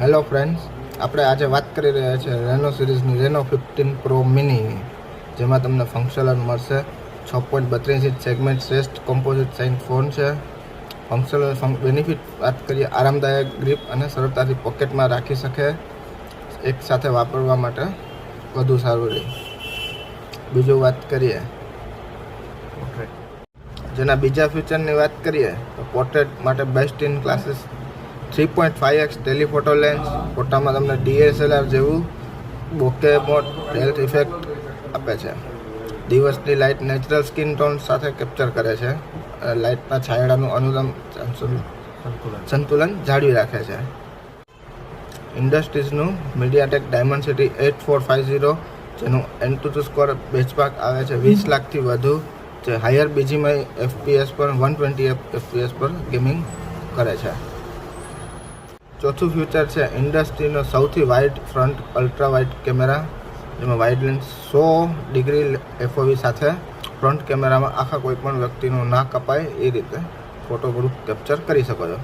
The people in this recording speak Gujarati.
હેલો ફ્રેન્ડ્સ, આપણે આજે વાત કરી રહ્યા છીએ રેનો સિરીઝની રેનો 15 પ્રો મિની, જેમાં તમને ફંક્શનલ મળશે. 6.32 ઇંચ સેગમેન્ટ શ્રેષ્ઠ કોમ્પોઝિટ સાઇન ફોન છે. ફંક્શનલ બેનિફિટ વાત કરીએ, આરામદાયક ગ્રીપ અને સરળતાથી પોકેટમાં રાખી શકે, એક સાથે વાપરવા માટે વધુ સારું રહે. બીજું વાત કરીએ, જેના બીજા ફીચરની વાત કરીએ તો પોર્ટ્રેટ માટે best in classes 3.5x telephoto lens. ફોટામાં તમને DSLR જેવું બોકે મોડ ડેલ્ટ ઇફેક્ટ આપે છે. દિવસની લાઇટ નેચરલ સ્કિન ટોન સાથે કેપ્ચર કરે છે. લાઇટના છાંયડાનું અનુલમ સંતુલન જાળવી રાખે છે. ઇન્ડસ્ટ્રીઝનું મીડિયાટેક ડાયમેન્સિટી 8450, જેનું એન્ટુટુ સ્કોર બેચમાર્ક આવે છે 20 લાખથી વધુ, જે હાયર BGMI FPS પર 120 FPS પર ગેમિંગ કરે છે. ચોથું ફીચર છે ઇન્ડસ્ટ્રીનો સૌથી wide front ultra wide camera, જેમાં વાઇડ લેન્સ 100 ડિગ્રી FOV સાથે ફ્રન્ટ કેમેરામાં આખા કોઈપણ વ્યક્તિનું ના કપાય એ રીતે ફોટો ગ્રુપ કેપ્ચર કરી શકો છો.